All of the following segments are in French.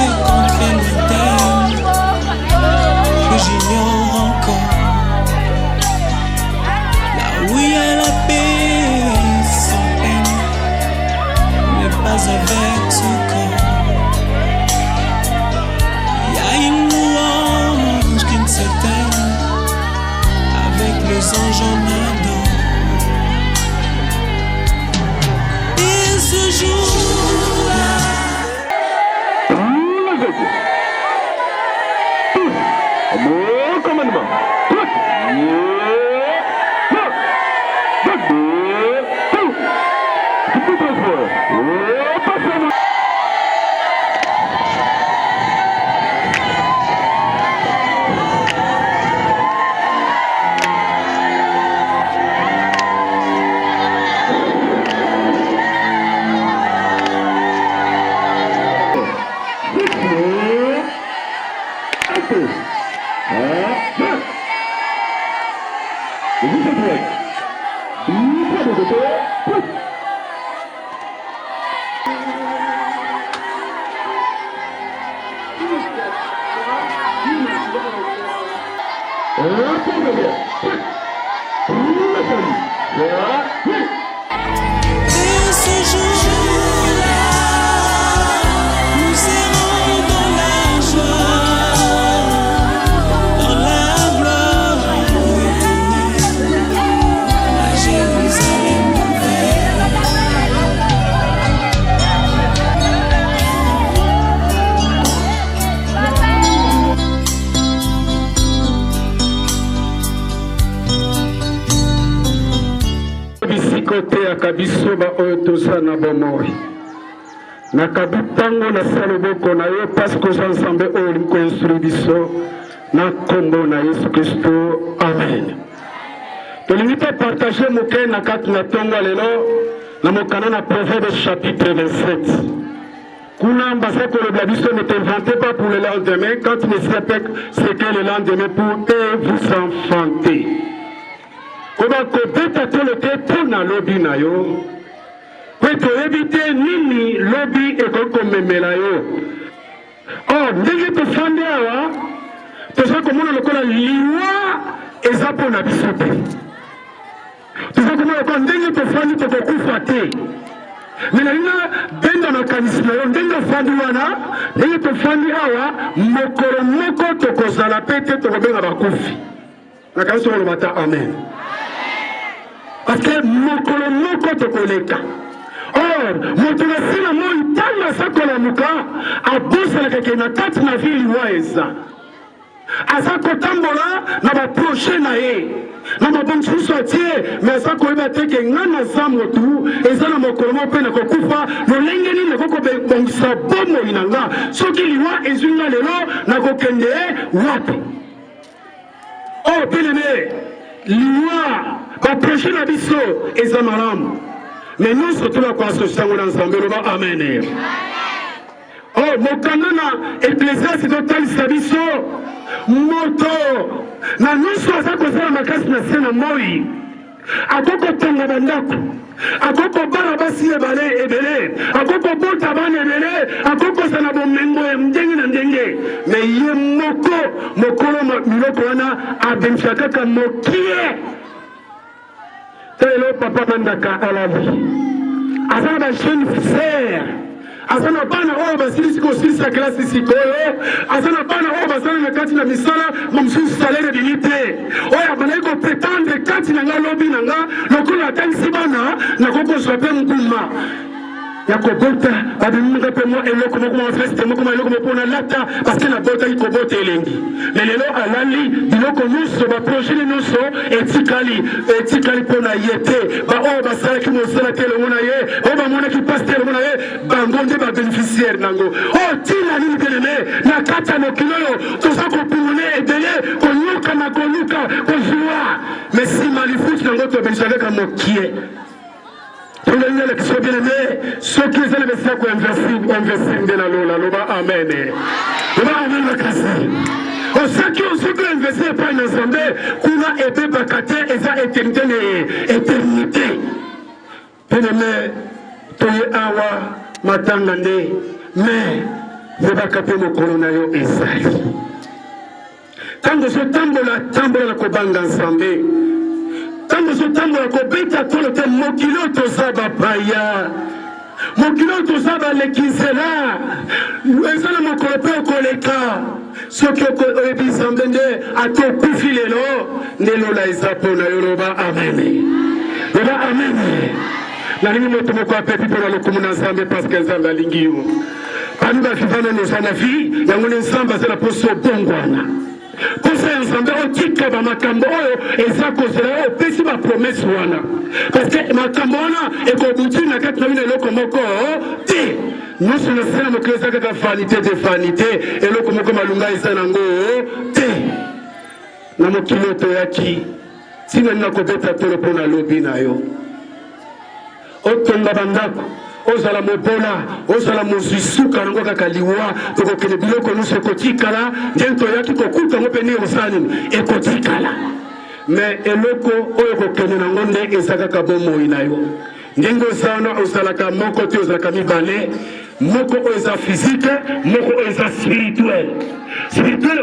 sais combien je t'aime, que j'ignore encore. Là où il y a la paix sans peine, mais pas avec ce corps. Il y a une louange qui ne s'éteint, avec les anges en adore. Et ce jour-là, mon commandement. Kabisoba otosa na bomoi na kabitango na saloboko na yo parce que ensemble on construit biso na kombo na Yesu Kristo amen. To limite partager moke na kati na tongo lelo na mokana na Proverbe chapitre 27. Kuna mbasa ko le biso ne t'inventez pas pour le lendemain quand tu ne sais pas ce qu'est le lendemain pour vous enfanter. Comment peut-être le pour na lobby na yo peut éviter nini lobby et comme memela yo oh ndenge to fande awa to sa komona lokola liwa eza pona bisote to sa komona lokola ndenge to fande to kokufa te mais na benda na kanisi na yo ndenge fandi wana ndenge to fandi awa mokolo moko to kozala pete to kobenga bakufi na kanisi lo mata amen. Parce que mokolo moko tokoleka. Or, moto na sina moi tanga sakola muka abosa la keke na kati na vili waeza. Azako tambola na ba proche na ye. Na mabonchu sotie, mais azako eba teke ngana zamro tu, ezana mokolo mo pe na kokufa, no lengeni na koko bongisa bomo inanga. Soki liwa ezunga lelo na kokende wapi. Oh, bien-aimé, liwa ba proche na biso ezamaramu. Mais nous surtout la croissance ensemble, amen. Oh, mon canana, ecclésiaste total sabiso, moto, na nous sommes à cause de ma casse na sena moi. Akoko tonga bandako, akoko barabasi ebele, akoko bota bana ebele, akoko sana bomengo ndenge na ndenge. Mais ye moko, mokolo miloko wana abenchaka ka mokie. Telo papa mandaka alali. Azana ba jeune frère. Azana bana o basili siko silisa classe sikoyo. Azana bana o basana na kati na misala momsu salaire d'unité. Oya bana ko prétendre kati na ngalobi na nga lokola tansi bana na koko sope nguma. Yakobota abimanga pe mo eloko moko feste moko eloko moko na lata parce que la bota iko bota elengi. Mais lelo alali biloko nuso ba projet nuso etikali pona yete ba o ba sala ki mo sala tele mona ye o ba mona ki pasteur mona ye ba ngonde ba bénéficiaire nango o tina ni beleme na kata no kiloyo to sa ko pulone ebele ko nyuka na ko nyuka ko joie mais si malifuti nango to bénéficiaire ka mokie. Pour les gens qui sont bien aimés, ceux qui ont les messieurs qui investir dans la loi, amen. Amen, la casse. Ceux qui ont investi par une assemblée, qu'on a été bacaté et ça éternité. Bien aimé, tu es awa, matangande, mais yebaka mpe mokolo na yo ezali ntango ozotambola na kobanga nzambe ntango ozotambola kobeta tolo te mokili oyo toza bapaya mokili oyo toza baleki nzela eza na mokolo mpe okoleka soki oyebi nzambe nde ate okufi lelo nde lola eza mpo na yo loba amene loba amene nalingi moto moko apepi mpo na lokumu na nzambe parceke nzambe alingi yo bami bavivana noza na vi yango nde nzambe aza na mposo obongwana posa ya nzambe otika bamakambo oyo eza kozela oyo opesi bapromese wana parceke makambo wana ekobuti na kati na bino eloko moko te nyonso nasala mokili eza kaka vanité de vanité eloko moko malunga eza nango te na mokili oyo toyaki ntina nini nakobeta tolo mpo na lobi na yo otonga bandako ozala mobola ozala mozwi suka nango kaka liwa tokokende biloko nyonso ekotikala ndenge toyaki kokuta ngo mpe nini osala nini ekotikala me eloko oyo ekokende nango nde eza kaka bomoi na yo ndenge oza wana ozalaka moko te ozalaka mibale moko oyo eza physique moko oyo eza spirituel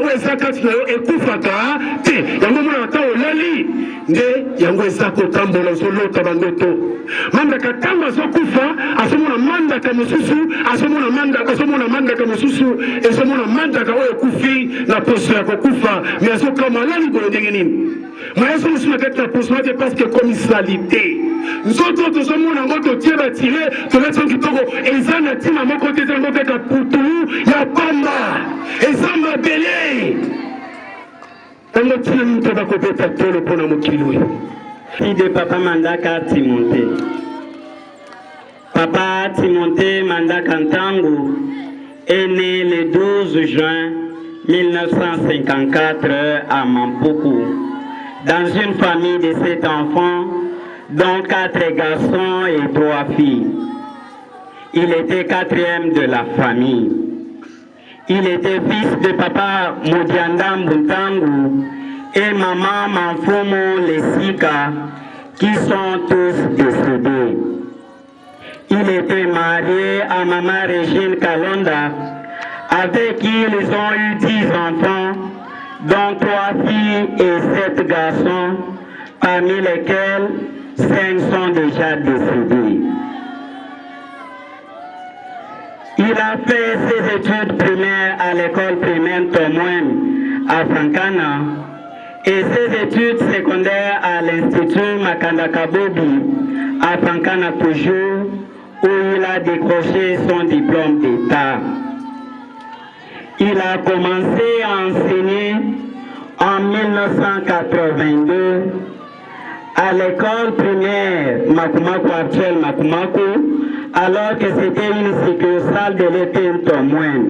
oyo eza kati na yo ekufaka te yango mona ata olali nde yango eza kotambola ozolota bandoto mandaka ntango azokufa azomona mandaka mosusu azomona mandaka mosusu ezomona mandaka oyo ekufi na poso ya kokufa me azokama alali boye ndenge nini mayeso mosusu na kati na poso ate parceke komisali te nzoto tozomona yango totie batile tolati yango kitoko eza na ntina moko te eza yango kaka putu ya pamba eza mabele ntango ntina nini mpe bakobeta tolo mpo na mokili oyo fille de Papa Mandaka Timothée. Papa Timothée Mandaka Ntangu est né le 12 juin 1954 à Mampuku, dans une famille de 7 enfants, dont 4 garçons et 3 filles. Il était 4e de la famille. Il était fils de Papa Modianda Mbuntangu et maman Manfumo Lesika, qui sont tous décédés. Il était marié à maman Régine Kalonda, avec qui ils ont eu 10 enfants, dont 3 filles et 7 garçons, parmi lesquels 5 sont déjà décédés. Il a fait ses études primaires à l'école primaire Tomwen à Fankana et ses études secondaires à l'Institut Makandakabobi à Fankana toujours, où il a décroché son diplôme d'État. Il a commencé à enseigner en 1982 à l'école primaire Makumako actuelle Makumako, alors que c'était une succursale de l'ETN Tomwen.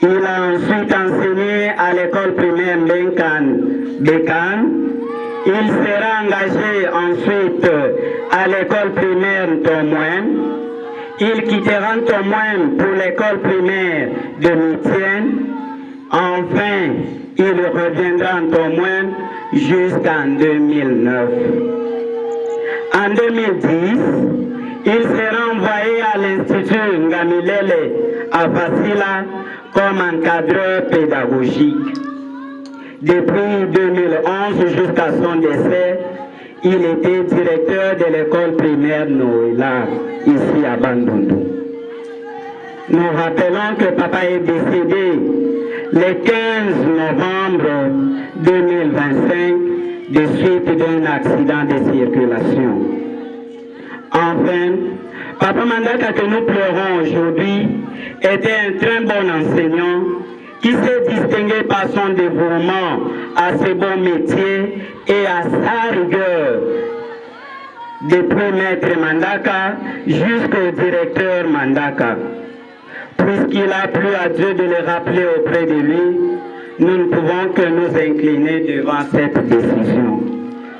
Il a ensuite enseigné à l'école primaire Bekan. Il sera engagé ensuite à l'école primaire Tomwen. Il quittera Tomwen pour l'école primaire de Mitienne. Enfin, il reviendra en Tomwen jusqu'en 2009. En 2010, il sera envoyé à l'Institut Ngamilele à Fasila comme encadreur pédagogique. Depuis 2011 jusqu'à son décès, il était directeur de l'école primaire Noëlla, ici à Bandundu. Nous rappelons que papa est décédé le 15 novembre 2025 de suite d'un accident de circulation. Enfin, Papa Mandaka que nous pleurons aujourd'hui était un très bon enseignant qui s'est distingué par son dévouement à ses bons métiers et à sa rigueur, depuis Maître Mandaka jusqu'au directeur Mandaka. Puisqu'il a plu à Dieu de le rappeler auprès de lui, nous ne pouvons que nous incliner devant cette décision.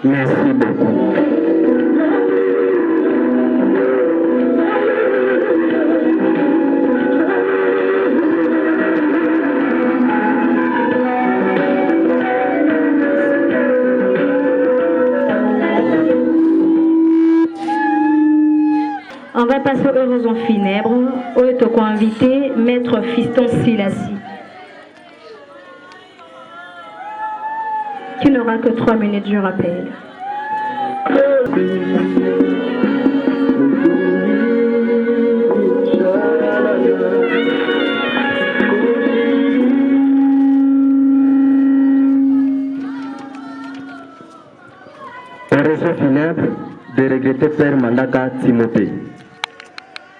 Merci beaucoup. En va passer aux oraisons funèbres. Où est invité Maître Fiston Silassi, qui n'aura que 3 minutes, je rappelle. Oraison funèbre de regretter Père Mandaka Timothée.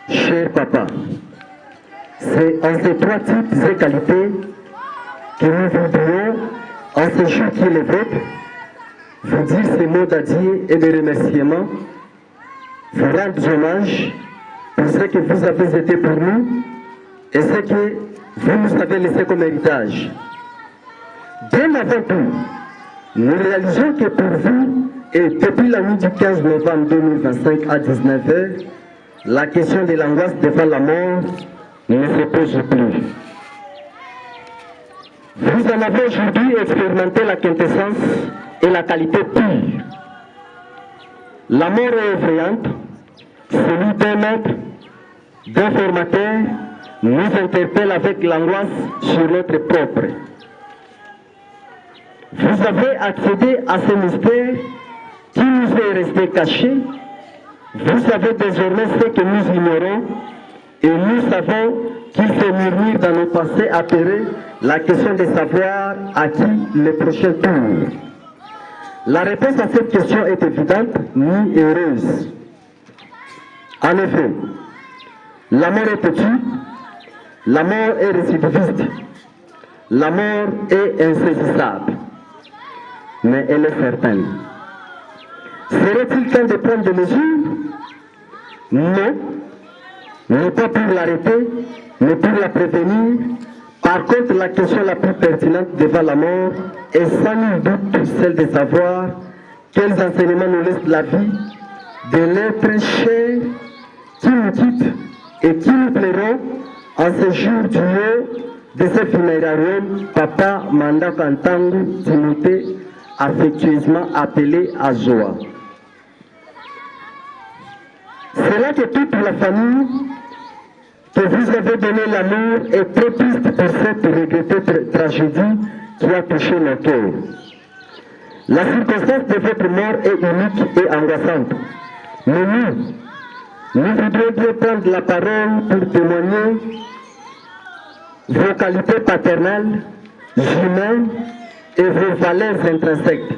Cher papa, c'est en ces 3 types et qualités que nous voudrions, en ce jour qui est le vôtre, vous dire ces mots d'adieu et de remerciement, vous rendre hommage pour ce que vous avez été pour nous et ce que vous nous avez laissé comme héritage. Bien avant tout, nous réalisons que pour vous, et depuis la nuit du 15 novembre 2025 à 19h, la question de l'angoisse devant la mort ne se pose plus. Vous en avez aujourd'hui expérimenté la quintessence et la qualité pure. La mort est effrayante, celui d'un maître, d'un formateur, nous interpelle avec l'angoisse sur notre propre. Vous avez accédé à ce mystère qui nous est resté caché. Vous savez désormais ce que nous ignorons et nous savons qu'il se murmure dans nos pensées apairer la question de savoir à qui le prochain tour. La réponse à cette question est évidente ni heureuse. En effet, la mort est têtue, la mort est récidiviste, la mort est insaisissable, mais elle est certaine. Serait-il temps de prendre des mesures? Non, non pas pour l'arrêter, mais pour la prévenir. Par contre, la question la plus pertinente devant la mort est sans nul doute celle de savoir quels enseignements nous laisse la vie de l'être cher qui nous quitte et qui nous plairont en ce jour du haut de ce funérarium, Papa Mandaka Ntangu Timothée, affectueusement appelé à Zoa. C'est là que toute la famille que vous avez donné l'amour est très triste pour cette regrettée tragédie qui a touché nos cœurs. La circonstance de votre mort est unique et angoissante. Mais nous voudrions bien prendre la parole pour témoigner vos qualités paternelles, humaines et vos valeurs intrinsèques.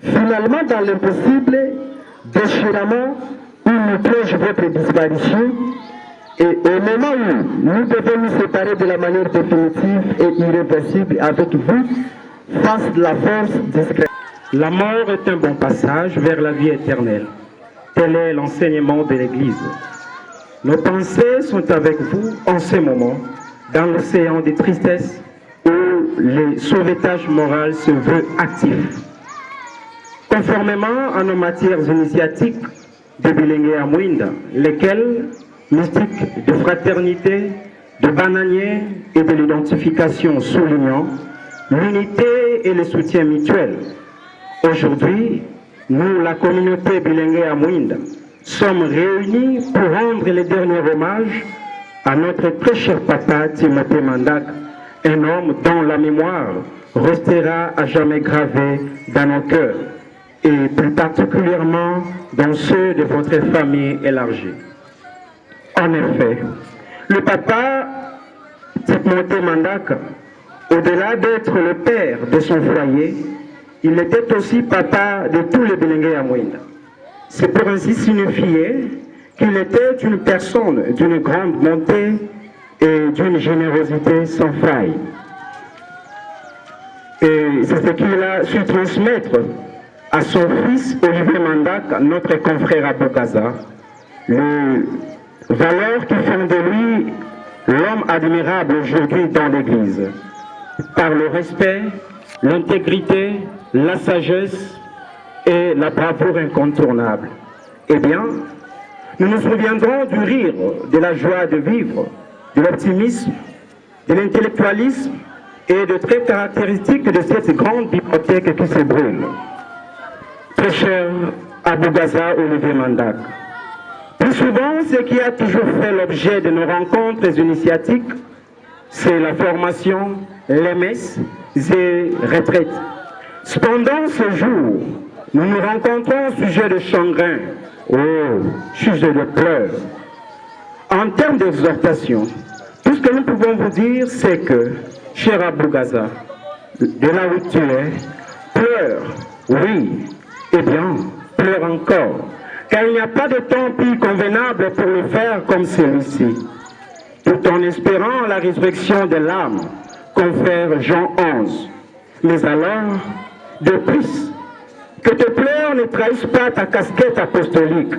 Finalement, dans l'impossible déchirement où nous plonge votre disparition, et au moment où nous devons nous séparer de la manière définitive et irréversible avec vous, face la force discrète. La mort est un bon passage vers la vie éternelle. Tel est l'enseignement de l'Église. Nos pensées sont avec vous en ce moment, dans l'océan des tristesses où le sauvetage moral se veut actif. Conformément à nos matières initiatiques de Bilengue à Mouinda, lesquelles mystiques de fraternité, de bananier et de l'identification soulignant l'unité et le soutien mutuel. Aujourd'hui, nous, la communauté Bilengue à Mouinda, sommes réunis pour rendre les derniers hommages à notre très cher papa Timothée Mandaka, un homme dont la mémoire restera à jamais gravée dans nos cœurs et plus particulièrement dans ceux de votre famille élargie. En effet, le papa Timothée Mandaka, au-delà d'être le père de son foyer, il était aussi papa de tous les Bilengue à Mouinda. C'est pour ainsi signifier qu'il était une personne d'une grande bonté et d'une générosité sans faille. Et c'est ce qu'il a su transmettre à son fils Olivier Mandaka, notre confrère à Bogaza, les valeurs qui font de lui l'homme admirable aujourd'hui dans l'Église, par le respect, l'intégrité, la sagesse et la bravoure incontournable. Eh bien, nous nous souviendrons du rire, de la joie de vivre, de l'optimisme, de l'intellectualisme et de traits caractéristiques de cette grande bibliothèque qui se brûle. Très cher Abou Gaza Olivier Mandaka, plus Souvent, ce qui a toujours fait l'objet de nos rencontres initiatiques, c'est la formation, les messes et retraites. Cependant, ce jour, nous nous rencontrons au sujet de chagrin, sujet de pleurs. En termes d'exhortation, tout ce que nous pouvons vous dire, c'est que, cher Abou Gaza, de là où tu es, pleure, oui, eh bien, pleure encore, car il n'y a pas de temps plus convenable pour le faire comme celui-ci, tout en espérant la résurrection de l'âme, confère Jean 11. Mais alors, de plus, que tes pleurs ne trahissent pas ta casquette apostolique,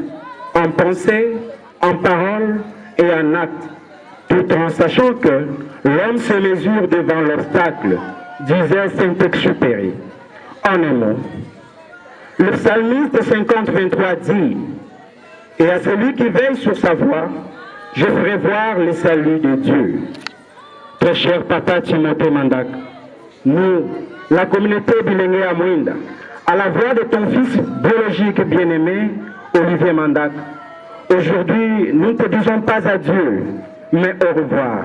en pensée, en parole et en acte, tout en sachant que l'homme se mesure devant l'obstacle, disait Saint-Exupéry. En un mot, le psalmiste 50-23 dit, « Et à celui qui veille sur sa voie, je ferai voir le salut de Dieu. » Très cher Papa Timothée Mandak, nous, la communauté Bilingue à Mouinda, à la voix de ton fils biologique bien-aimé, Olivier Mandak, aujourd'hui, nous ne te disons pas adieu, mais au revoir.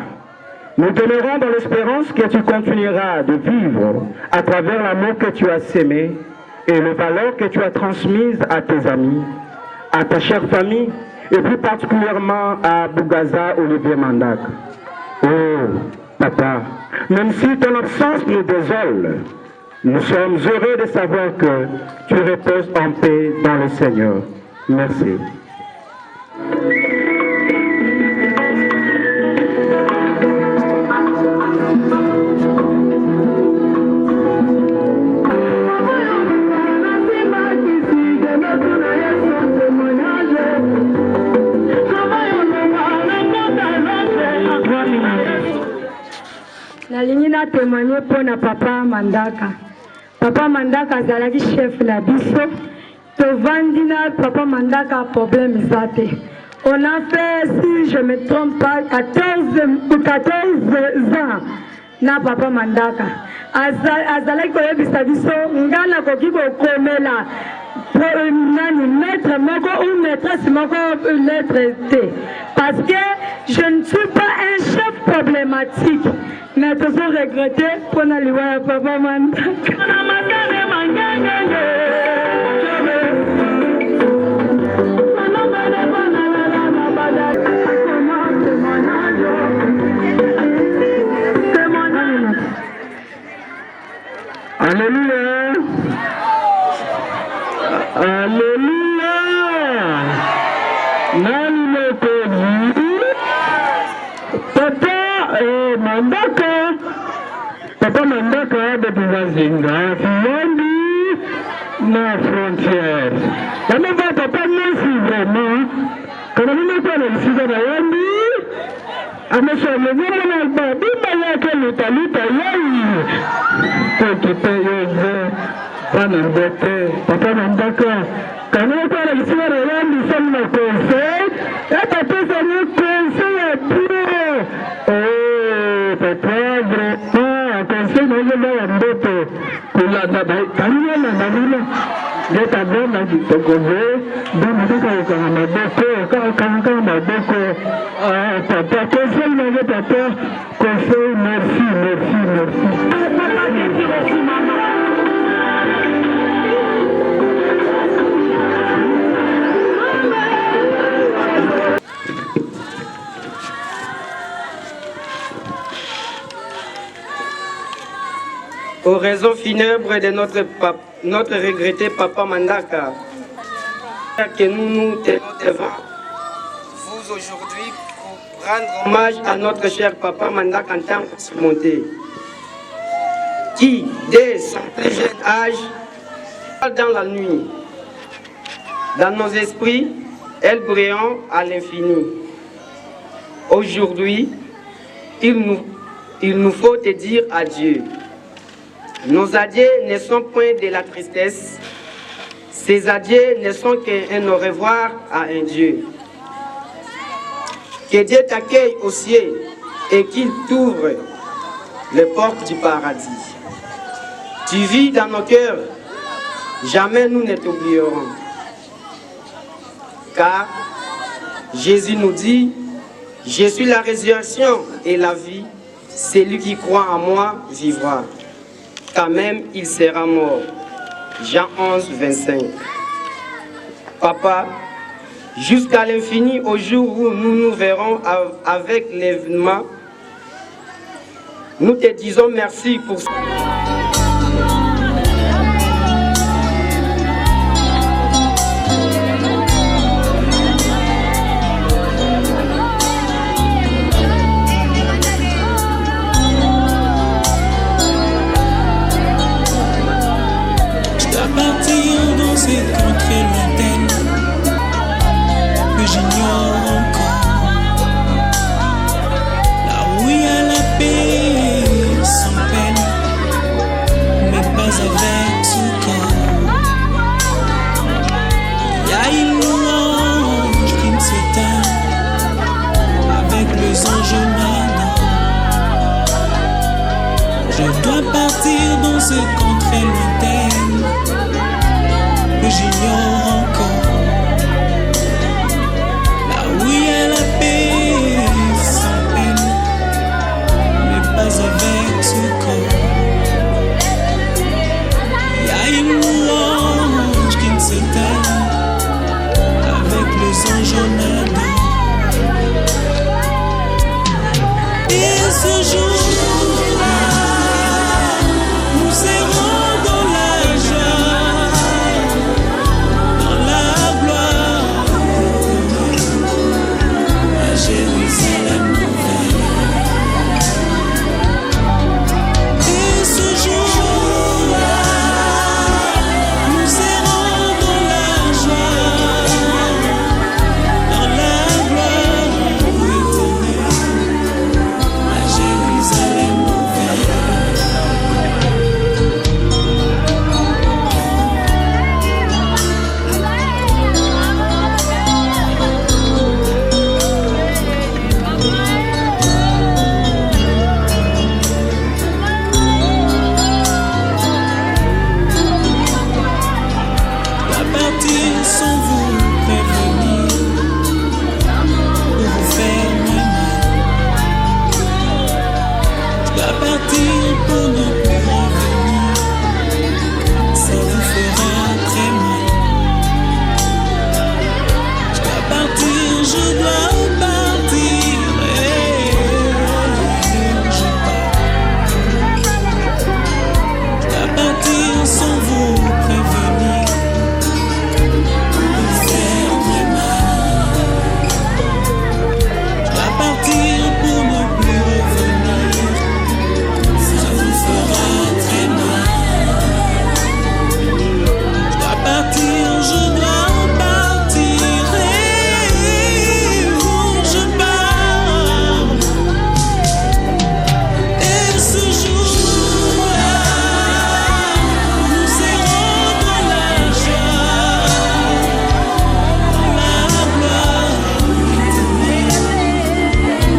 Nous demeurons dans l'espérance que tu continueras de vivre à travers l'amour que tu as sémé et les valeurs que tu as transmises à tes amis, à ta chère famille et plus particulièrement à Bougaza Olivier Mandak. Oh, Papa, même si ton absence nous désole, nous sommes heureux de savoir que tu reposes en paix dans le Seigneur. Merci. nalingi na témoigner pour na papa Mandaka. Papa Mandaka azalaki chef la biso. Tovandi na papa Mandaka problème zate. On a fait, si je ne me trompe pas, 14 ans na papa Mandaka. Azalaki koyebisa biso ngana koki kokomela nani maître moko ou maîtresse moko lettre T. Parce que je ne suis pas un chef problématique. Mais tous ont regretté pour aller voir papa Mandaka. Alléluia. Alléluia. Nani Papa Mandaka. Papa Mandaka de Bivazinga, Fiyandi, na frontière. La même fois, papa, merci vraiment. Quand on n'est pas dans le sud de Yandi, à me faire le nom de l'alba, bima yake luta yai. Faut que tu aies Papa Mandaka. Quand on n'est pas dans le sud de Yandi, ça me conseille. Et papa, ça me conseille à tout. Oh, papa, vraiment, conseil de l'ambote. Kulanda, Kamila, Namila. Leta bona kitokove bona toka maboko kaka maboko papa conseil na papa conseil merci Aux raisons funèbres de notre regretté papa Mandaka, que nous tenons devant vous aujourd'hui pour rendre hommage à notre cher papa Mandaka en tant que monté, qui, dès son plus jeune âge, dans la nuit, dans nos esprits, elle brillant à l'infini. Aujourd'hui, il nous faut te dire adieu. Nos adieux ne sont point de la tristesse, ces adieux ne sont qu'un au revoir à un Dieu. Que Dieu t'accueille au ciel et qu'il t'ouvre les portes du paradis. Tu vis dans nos cœurs, jamais nous ne t'oublierons. Car Jésus nous dit, je suis la résurrection et la vie. Celui qui croit en moi vivra, quand même il sera mort. Jean 11, 25. Papa, jusqu'à l'infini, au jour où nous nous verrons avec l'événement, nous te disons merci pour ça. C'est contre l'antenne que j'ignore encore. Là où il y a la paix sans peine, mais pas avec ce corps. Il y a une louange qui ne s'éteint avec les anges manants. Je dois partir dans ce contre lointaine que j'ignore encore. Là où il y a la paix sans peine, mais pas avec ce corps. Il y a une louange qui ne s'éteint avec les anges manants. Et ce jour-là, nous serons dans la joie, dans la gloire, à Jérusalem nouvelle. Et ce jour-là, nous serons dans la joie, dans la gloire éternelle, à Jérusalem nouvelle. À partir sans vous prévenir, pour vous faire moins mal. Je dois partir pour ne plus revenir, ça vous fera très mal. Je dois partir, je dois partir, je dois partir sans vous prévenir. Je dois partir pour ne plus revenir, ça vous fera très mal. Je dois partir, je dois partir, où je pars. Et ce jour-là, nous serons dans la joie, dans la gloire éternelle,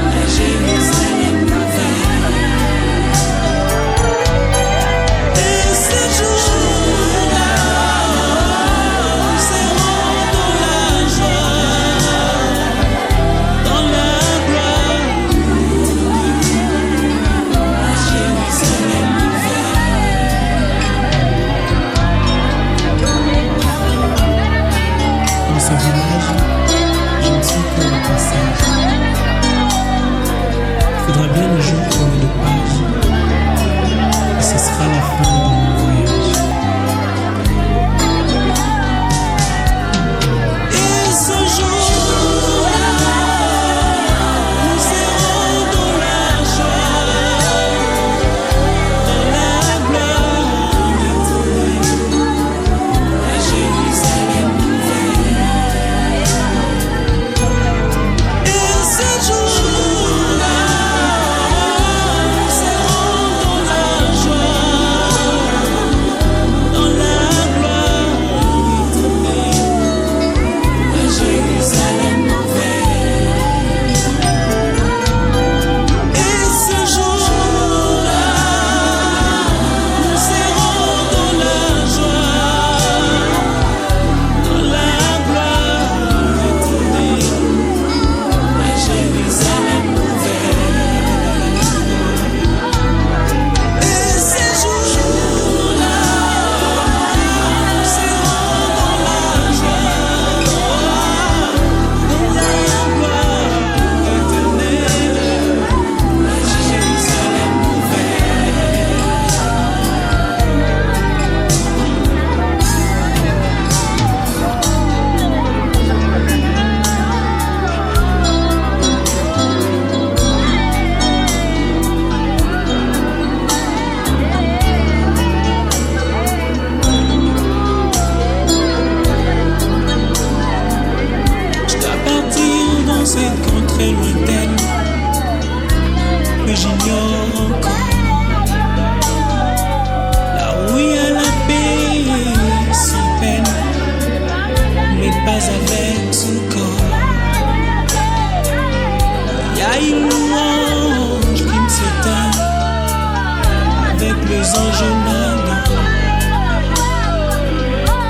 à Jérusalem nouvelle. Et ce jour-là, nous serons dans la joie, dans la gloire éternelle, à Jérusalem nouvelle. Dans ce village, je ne suis que le passage. Il faudra bien un jour tourner de page, et ce sera la fin de mon voyage. Et ce jour-là, nous serons dans la joie, dans la gloire éternelle, à Jérusalem nouvelle. Et ce jour-là, conséquences très lointaines que j'ignore encore. Là où il y a la paix sans peine, mais pas avec son corps. Il y a une louange qui me s'éteint avec les anges nadants.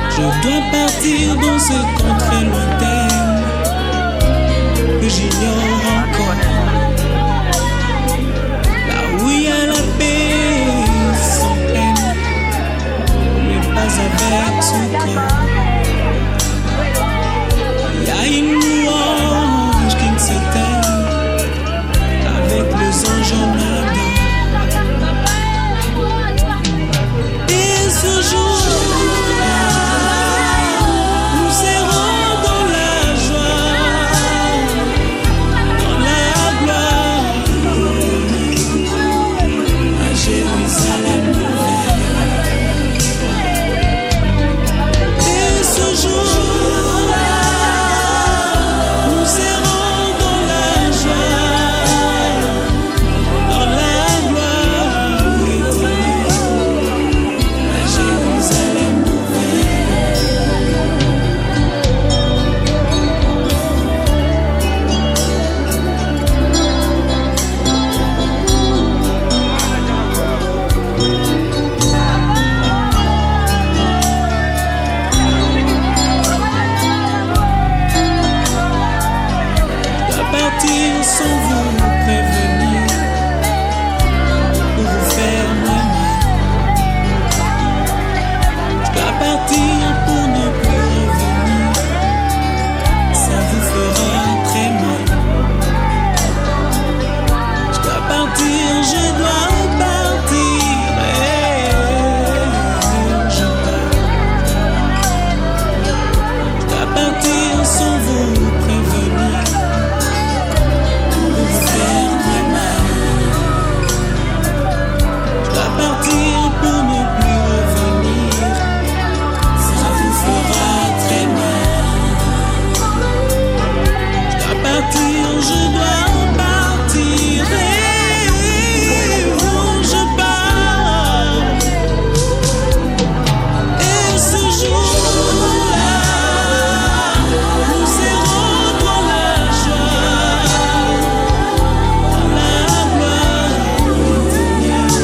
Je dois partir dans ces contrées lointaines que j'ignore encore. Là où il y a la paix sans peine, mais pas avec son corps. Il y a une louange qui ne s'éteint avec les anges nadants. Et ce jour-là, nous serons dans la joie, dans la gloire, à Jérusalem nouvelle. Et ce jour-là, nous serons dans la joie, dans la gloire éternelle, à Jérusalem partir sans vous prévenir pour vous faire moins mal. Je dois partir pour ne plus revenir, ça vous fera très mal. Je dois partir, je dois partir, je dois partir sans vous prévenir. Partir pour ne plus revenir, ça vous fera très mal. Je dois partir, je dois partir, je pars. Et ce jour-là, nous serons dans la joie, dans la gloire éternelle,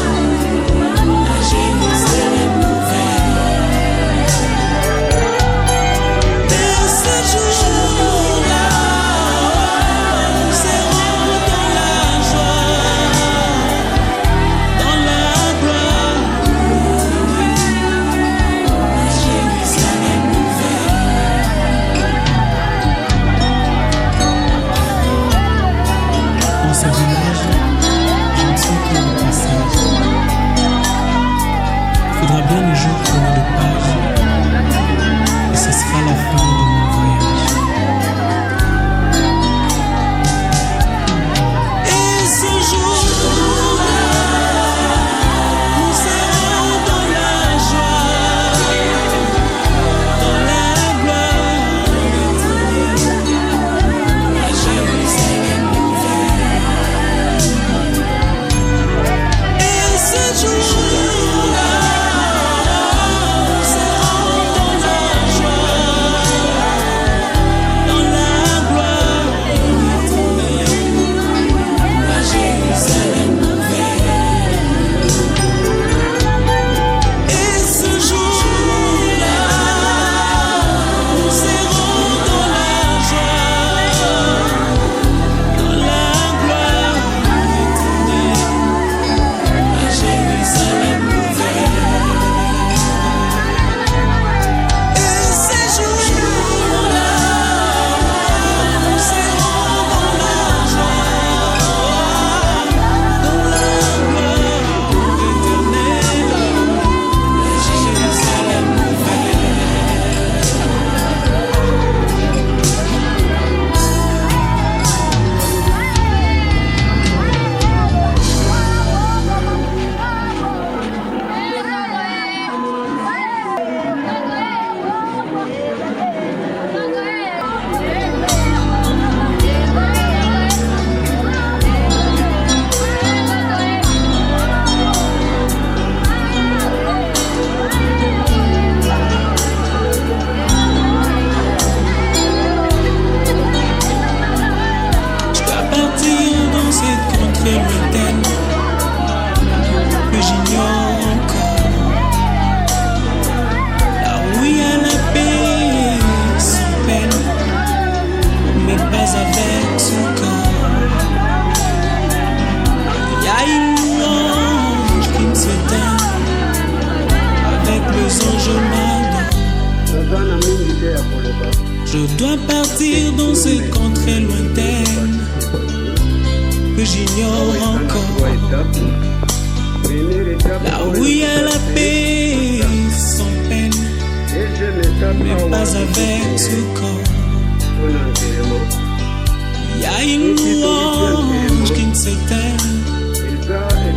à Jérusalem nouvelle. Et ce jour-là, nous serons dans la joie, dans la gloire éternelle, à Jérusalem nouvelle. Dans ce village, je ne suis que le passage. Il faudra bien un jour tourner de page, et ce sera la fin de mon voyage. Et ce jour-là, nous serons dans la joie, dans la gloire éternelle, à Jérusalem nouvelle. Et ce jour-là, nous serons dans la joie, j'ignore encore. Là où il y a la paix sans peine, mais pas avec ce corps. Il y a une louange qui ne s'éteint,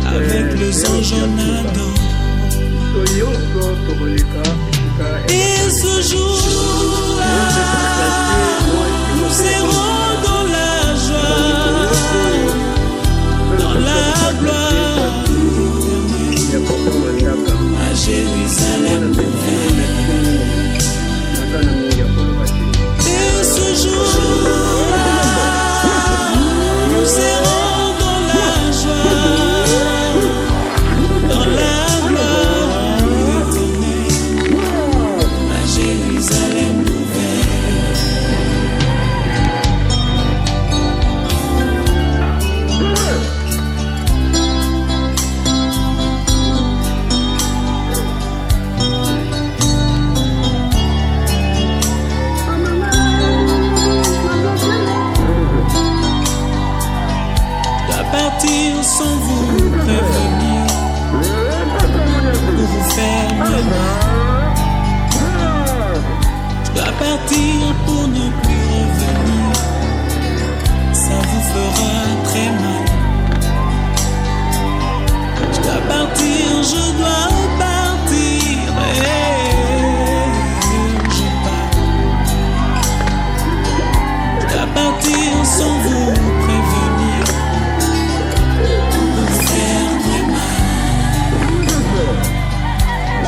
avec les anges en adore. Et ce jour-là, nous serons dans la joie, dans la gloire éternelle, à Jérusalem nouvelle. Et ce jour-là, nous serons dans la joie, dans la gloire éternelle, à Jérusalem partir sans vous prévenir, pour vous faire mal. Je dois partir pour ne plus revenir, ça vous fera très mal. Je dois partir, je dois partir, je pars. Je dois partir sans vous prévenir,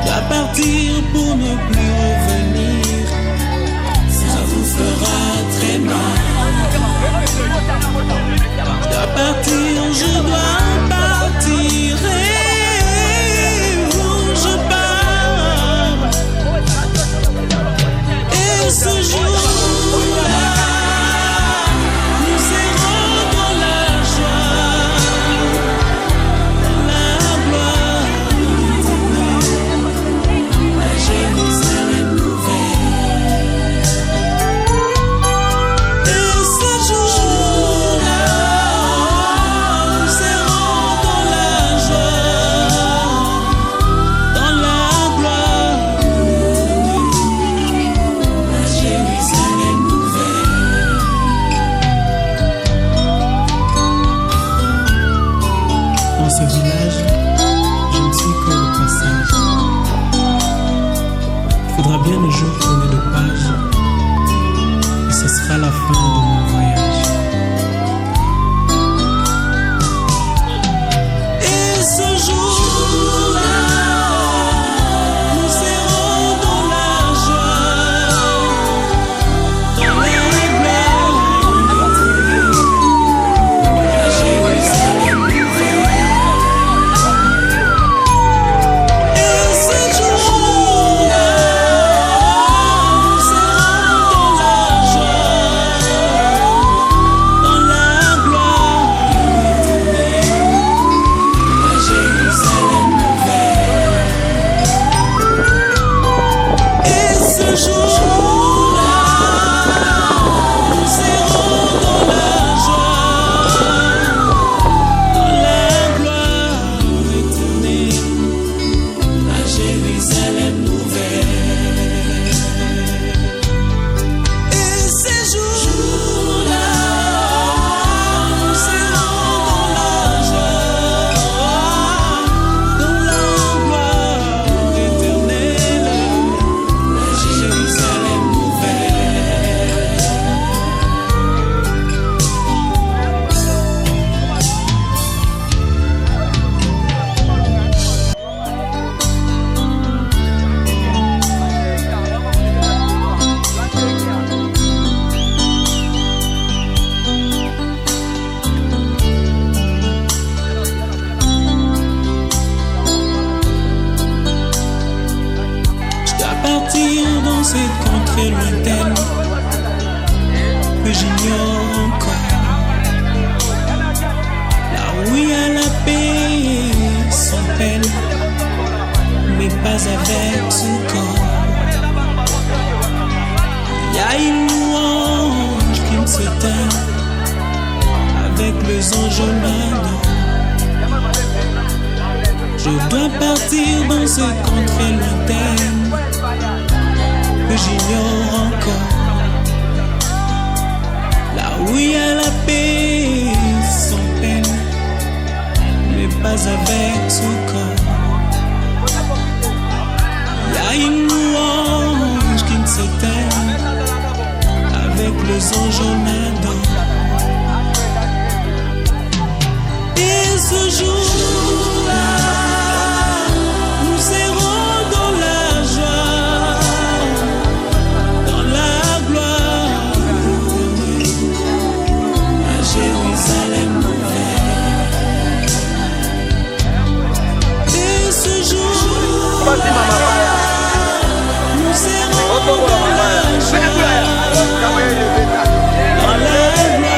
à partir pour ne plus revenir, ça vous fera très mal. À partir, je dois partir, je pars. Et ce jour-là, nous serons dans la joie, dans la gloire éternelle, à Jérusalem nouvelle. Et ce jour-là, nous serons dans la joie, dans la gloire éternelle, à Jérusalem nouvelle. Dans ce village, je ne suis que le passage. Il faudra bien un jour tourner de page, et ce sera la fin de mon voyage. Et ce jour-là, nous serons dans la joie, dans la gloire éternelle, à Jérusalem nouvelle. Et ce jour-là, nous serons dans la joie, dans la gloire éternelle, à Jérusalem nouvelle. Et ce jour-là, nous serons dans la joie, dans la gloire éternelle, à Jérusalem nouvelle. Et ces jours-là, nous serons dans la joie, dans la gloire éternelle, à Jérusalem nouvelle. Je dois partir dans cette contrée lointaine que j'ignore encore. Là où il y a la paix sans peine, mais pas avec son corps. Il y a une louange qui me s'éteint, avec les anges m'adorent. Je dois partir dans ce contrée lointaine que j'ignore encore. Là où il y a la paix sans peine, mais pas avec son corps. Il y a une louange qui ne s'éteint, avec les anges m'adorent. Et ce jour-là, nous serons dans la joie, dans la gloire, à Jérusalem nouvelle. Et ce jour-là, nous serons dans la joie, dans la gloire.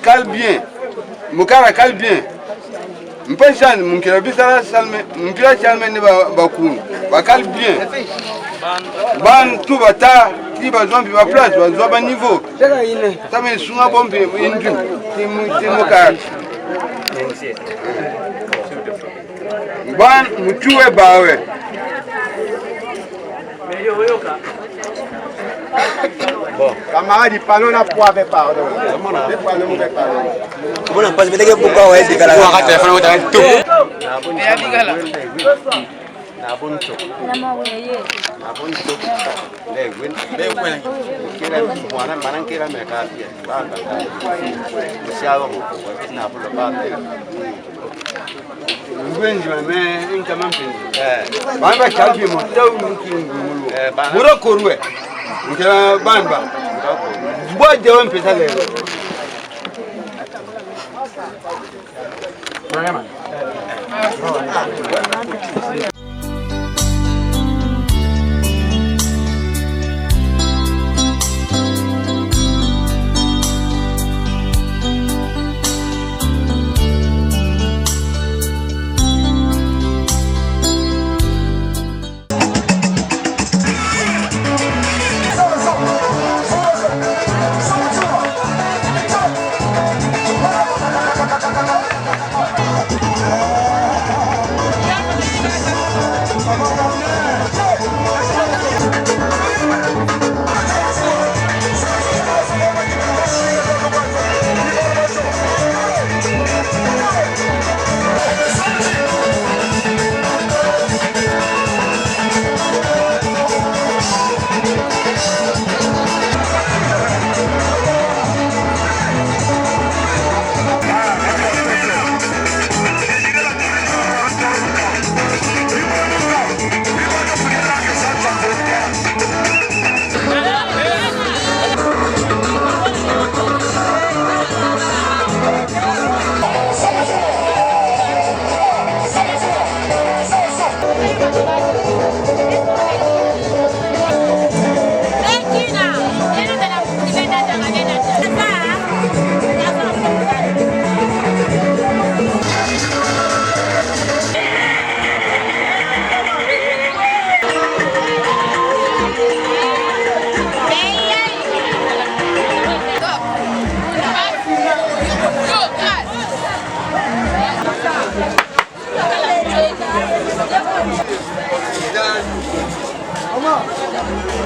Calme bien, mon cœur calme bien. Mpenshan mukira bisara salme mpira salme ne ba kun ba calme bien. Ban tout bata qui ba zombi ba place ba zo ba niveau. Ça me sunga bombe indu ti moka. Ban mutuwe bawe. Bon, camarade, parlons la poids avec pardon. Bon, on passe peut-être pourquoi ouais, c'est galère. On va faire un tout. Nkela banba boa de on pesa lelo Voilà.